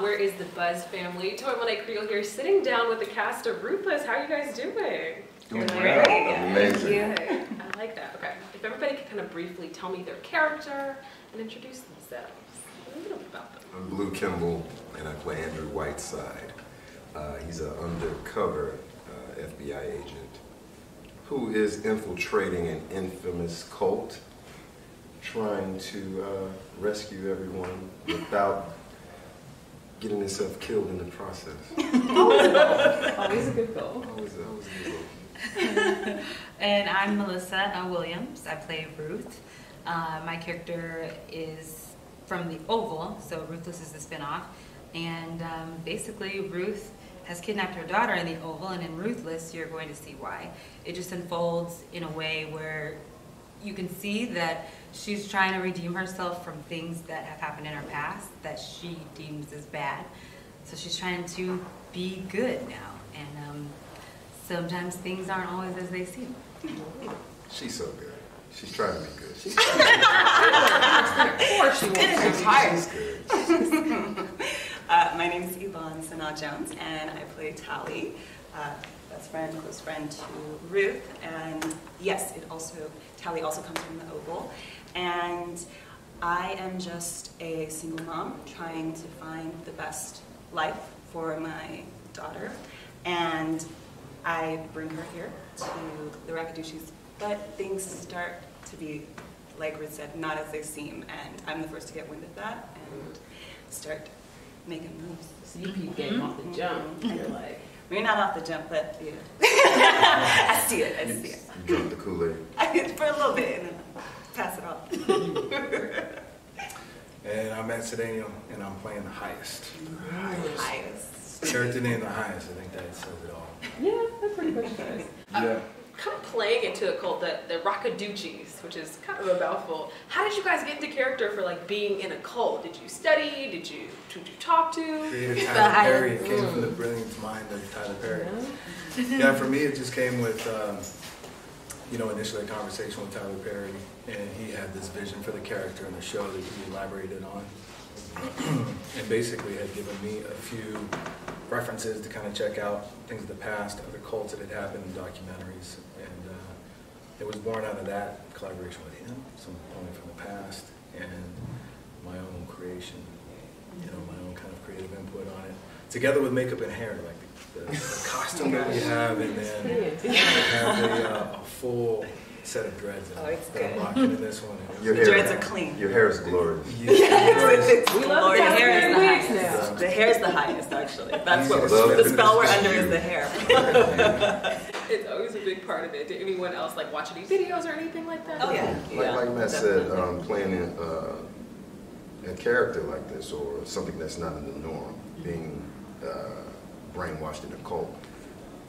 Where is the Buzz family? Toy Monday Creole here, sitting down with the cast of Ruthless. How are you guys doing? Doing great. Amazing. I like that. Okay. If everybody could kind of briefly tell me their character and introduce themselves. A little bit about them. I'm Blue Kimble, and I play Andrew Whiteside. He's an undercover FBI agent who is infiltrating an infamous cult, trying to rescue everyone without getting himself killed in the process. Always a good goal. Always a good goal. And I'm Melissa Williams. I play Ruth. My character is from the Oval, so Ruthless is the spinoff. And basically, Ruth has kidnapped her daughter in the Oval, and in Ruthless, you're going to see why. It just unfolds in a way where you can see that she's trying to redeem herself from things that have happened in her past that she deems as bad. So she's trying to be good now, and sometimes things aren't always as they seem. She's so good. She's trying to be good. She's good. Of course she won't. She's good. My name is Yvonne Senat Jones, and I play Tally, best friend, close friend to Ruth. And yes, Tally also comes from the Oval. And I am just a single mom trying to find the best life for my daughter. And I bring her here to the Rakadushis, but things start to be, like Ruth said, not as they seem. And I'm the first to get wind of that and start making moves. So you peep game off the jump. You're like, we're not off the jump, but yeah. I see it. You drink the Kool-Aid. For a little bit, and then pass it off. And I'm at Cedeño, and I'm playing the highest. Highest. Character name the highest. I think that says it all. yeah, that pretty much does. Yeah. Kind of playing into a cult, the Rakaduchis, which is kind of a mouthful. How did you guys get into character for like being in a cult? Did you study? Did you talk to? Created Tyler Perry. It came from the brilliant mind of Tyler Perry. Yeah, for me it just came with, initially a conversation with Tyler Perry, and he had this vision for the character in the show that he elaborated on. And basically had given me a few references to kind of check out things of the past, other cults that had happened in documentaries, and it was born out of that collaboration with him, some only from the past, and my own creation, my own kind of creative input on it, together with makeup and hair, like the costume that we have, and then have a full set of dreads in it's that I'm good. rocking in this one. The dreads are clean. Your hair is glorious. It's We love glorious. the Hair is the wigs highest. now. The hair is the highest, actually. That's what Love the it. spell we're under is the hair. It's always a big part of it. Did anyone else like watch any videos or anything like that? Oh yeah. Like Matt said, playing in a character like this, or something that's not in the norm, being brainwashed in a cult,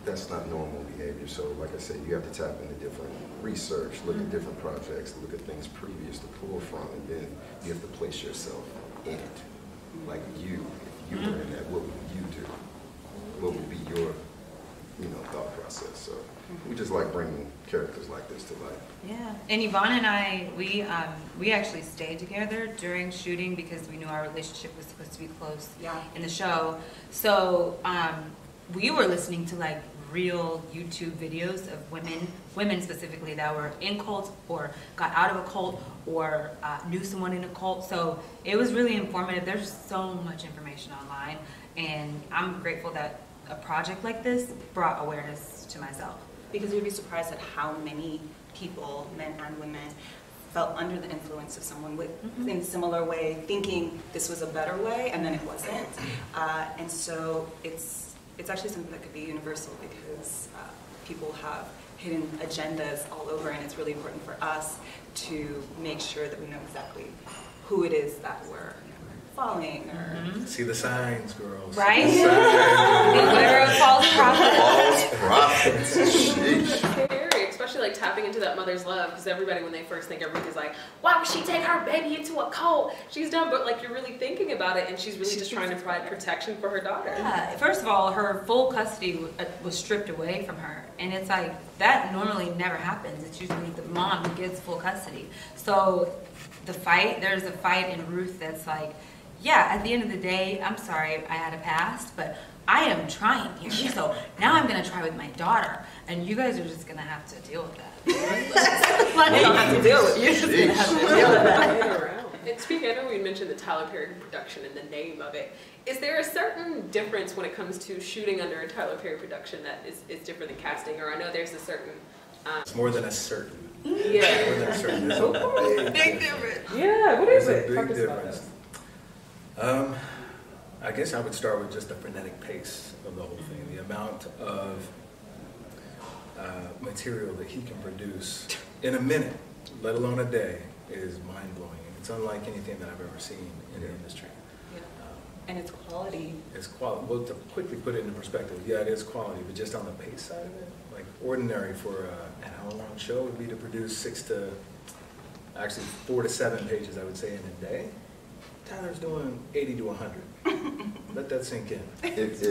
that's not normal behavior. So like I said, you have to tap into different research, look at different projects, look at things previous to pull from, and then you have to place yourself in it. Like if you were in that, what would you do? What would be your thought process? So we just like bringing characters like this to life. Yeah, and Yvonne and I, we actually stayed together during shooting because we knew our relationship was supposed to be close in the show. So we were listening to like real YouTube videos of women specifically that were in cults or got out of a cult or knew someone in a cult. So it was really informative. There's so much information online, and I'm grateful that a project like this brought awareness to myself. Because you'd be surprised at how many people, men and women, felt under the influence of someone in a similar way, thinking this was a better way, and then it wasn't. And so it's actually something that could be universal, because people have hidden agendas all over, and it's really important for us to make sure that we know exactly who it is that we're following. Or See the signs, girls. Right? See the signs. Beware of false prophets. False prophets. Sheesh. Scary, especially like tapping into that mother's love, because everybody, when they first think of Ruth, is like, why would she take her baby into a cult? She's done, but like you're really thinking about it, and she's really just trying to provide protection for her daughter. Yeah, first of all, her full custody was stripped away from her, and it's like that normally never happens. It's usually the mom who gets full custody. So there's a fight in Ruth that's like, yeah, at the end of the day, I'm sorry I had a past, but I am trying here. So now I'm going to try with my daughter, and you guys are just going to have to deal with that. Like, you don't have to deal with it. You're just going to have to deal with that. And speaking, I know we mentioned the Tyler Perry production and the name of it. Is there a certain difference when it comes to shooting under a Tyler Perry production that is different than casting? Or I know there's a certain... It's more than a certain. Yeah. More than a certain. There's a big difference. Yeah, what is There's it? a big difference. I guess I would start with just the frenetic pace of the whole thing. The amount of material that he can produce in a minute, let alone a day, is mind-blowing. It's unlike anything that I've ever seen in the industry. Yeah. And it's quality. It's quality. Well, to quickly put it into perspective, yeah, it is quality, but just on the pace side of it, like ordinary for an hour-long show would be to produce 4 to 7 pages, I would say, in a day. Tyler's doing 80 to 100. Let that sink in. If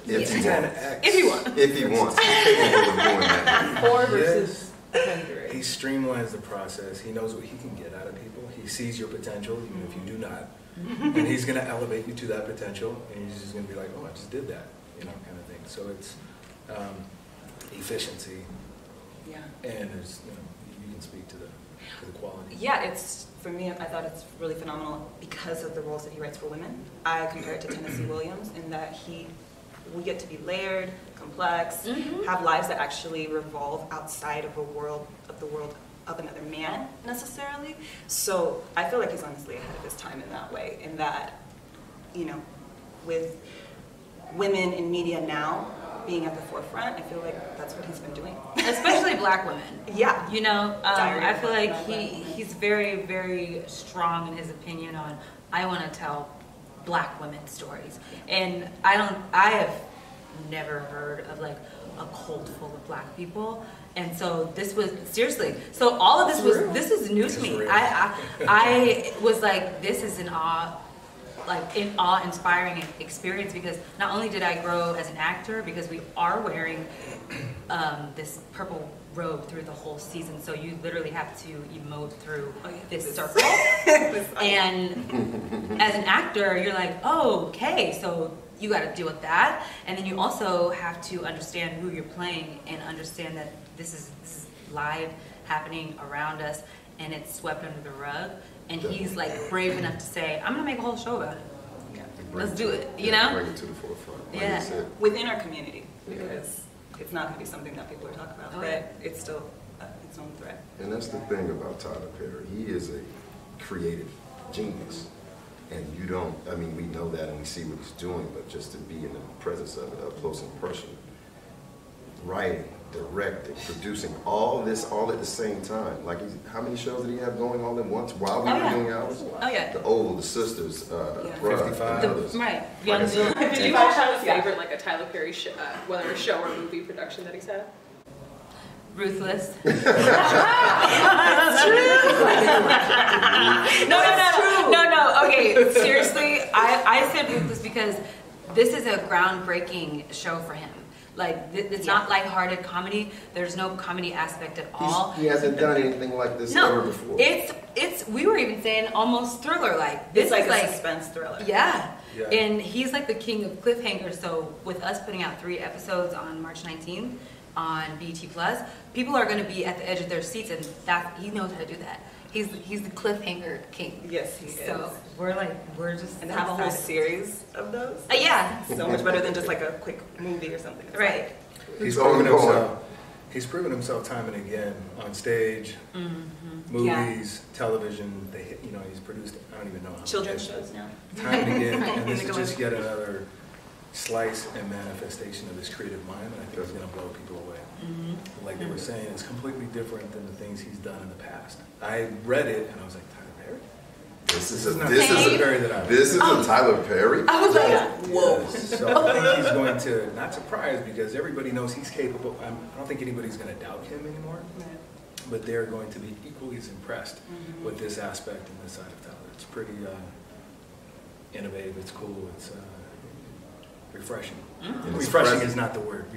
If he wants. If he wants. He's capable of doing that. 4 versus 100. He streamlines the process. He knows what he can get out of people. He sees your potential, even if you do not. And he's going to elevate you to that potential, and he's just going to be like, oh, I just did that, kind of thing. So it's efficiency. Yeah. And there's, you can speak to the quality. Yeah, it's, for me, I thought it's really phenomenal because of the roles that he writes for women. I compare it to Tennessee Williams in that we get to be layered, complex, have lives that actually revolve outside of the world of another man, necessarily. So I feel like he's honestly ahead of his time in that way, in that, with women in media now being at the forefront, I feel like that's what he's been doing. Especially Black women. Yeah. I feel like he's very, very strong in his opinion on, I want to tell Black women's stories. And I have never heard of like a cult full of Black people. And so this was, seriously, so all of this is new to me. I was like, this is an awe-inspiring experience, because not only did I grow as an actor, because we are wearing this purple robe through the whole season, so you literally have to emote through this circle. And as an actor, you're like, oh, okay, so you got to deal with that. And then you also have to understand who you're playing and understand that this is live happening around us, and it's swept under the rug. And he's like brave enough to say, I'm gonna make a whole show about it. Yeah. Let's do it, Bring it to the forefront. Yeah. Within our community, because it's not gonna be something that people are talking about, but it's still its own threat. And that's the thing about Tyler Perry. He is a creative genius. And we know that and we see what he's doing, but just to be in the presence of it, up close and personal, writing, directing, producing, all this all at the same time. Like, how many shows did he have going all at once while we were doing ours? Oh yeah. The Oval, the Sisters, 55. and others. Right. Do you guys have a favorite, like a Tyler Perry show, whether a show or movie production that he's had? Ruthless. No. Okay, seriously, I said Ruthless because this is a groundbreaking show for him. Like, it's not lighthearted comedy. There's no comedy aspect at all. He hasn't done anything like this ever before. It's we were even saying almost thriller-like. This It's like is a suspense thriller. Yeah. Yeah. And he's like the king of cliffhangers. So with us putting out 3 episodes on March 19th on BET Plus, people are going to be at the edge of their seats, and he knows how to do that. He's the cliffhanger king. Yes, he So is. we're just And to have a whole series of those, yeah. so much better than just like a quick movie or something. It's Right. He's proven himself. He's proven himself time and again on stage, movies, television. He's produced, I don't even know how many children's shows now. time and again, and this is just yet another slice and manifestation of his creative mind, and I think it's going to blow people away. Like they were saying, it's completely different than the things he's done in the past. I read it and I was like, Tyler Perry? This is a Perry that I This is a Tyler Perry? I was like, whoa. Yes. So I think he's going to, not surprised, because everybody knows he's capable. I don't think anybody's going to doubt him anymore. Right. But they're going to be equally as impressed with this aspect and this side of Tyler. It's pretty innovative, it's cool, it's refreshing. Refreshing is not the word.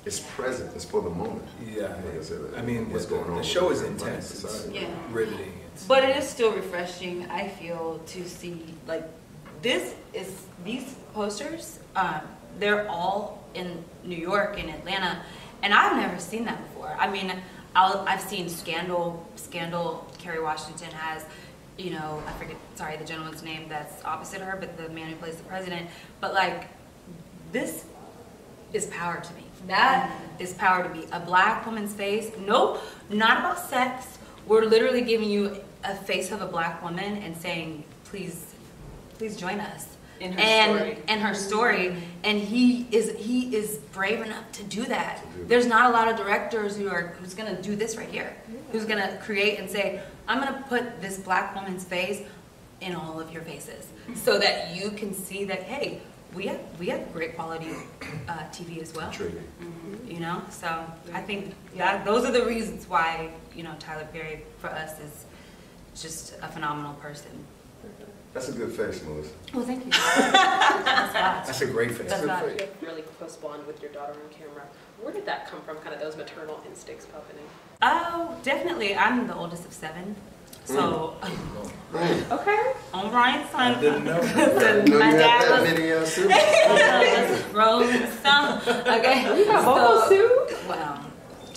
It's present. It's for the moment. Yeah. Like I said, I mean, what's going on? the show is with intense. It's society. Yeah. riveting. But it is still refreshing, I feel, to see like these posters, they're all in New York and Atlanta, and I've never seen that before. I mean, I've seen Scandal, Kerry Washington has, you know, I forget, sorry, the gentleman's name that's opposite her, but the man who plays the president. But like, this is power to me. That is power to me. A black woman's face. No, not about sex. We're literally giving you a face of a black woman and saying, please join us. In her story. And her story. And he is brave enough to do that. There's not a lot of directors who's gonna do this right here. Who's gonna create and say, I'm gonna put this black woman's face in all of your faces. So that you can see that, hey, we have great quality TV as well. You know? So I think that those are the reasons why, you know, Tyler Perry for us is just a phenomenal person. That's a good face, Melissa. Well, thank you. That's a great face. That's You have a really close bond with your daughter on camera. Where did that come from, kind of those maternal instincts popping in? Oh, definitely. I'm the oldest of 7. So, Okay. all right, son. I didn't know. My dad was was rolling stone. Okay. You got vocals too? Well,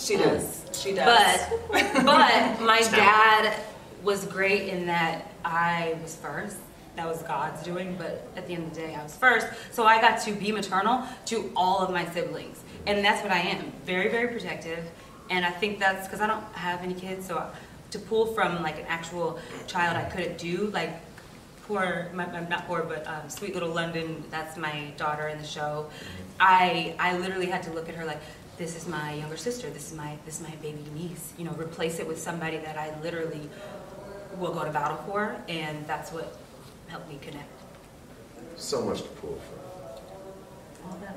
She does. She does. but my dad was great in that I was first. That was God's doing, but at the end of the day, I was first. So I got to be maternal to all of my siblings. And that's what I am. Very, very protective. And I think that's because I don't have any kids, so to pull from like an actual child I couldn't do, like not poor, but Sweet Little London, that's my daughter in the show. I literally had to look at her like, this is my younger sister, this is my baby niece. You know, replace it with somebody that I literally will go to battle for, and that's what helped me connect. So much to pull from.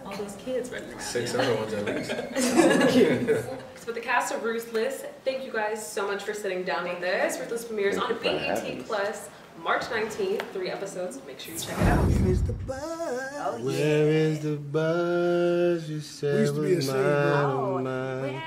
All those kids running around. 6 other ones at least. With the cast of Ruthless, thank you guys so much for sitting down with us. Ruthless premieres on BET Plus March 19th. 3 episodes. Make sure you check it out. Where is the buzz? Where is the buzz? You said was mine.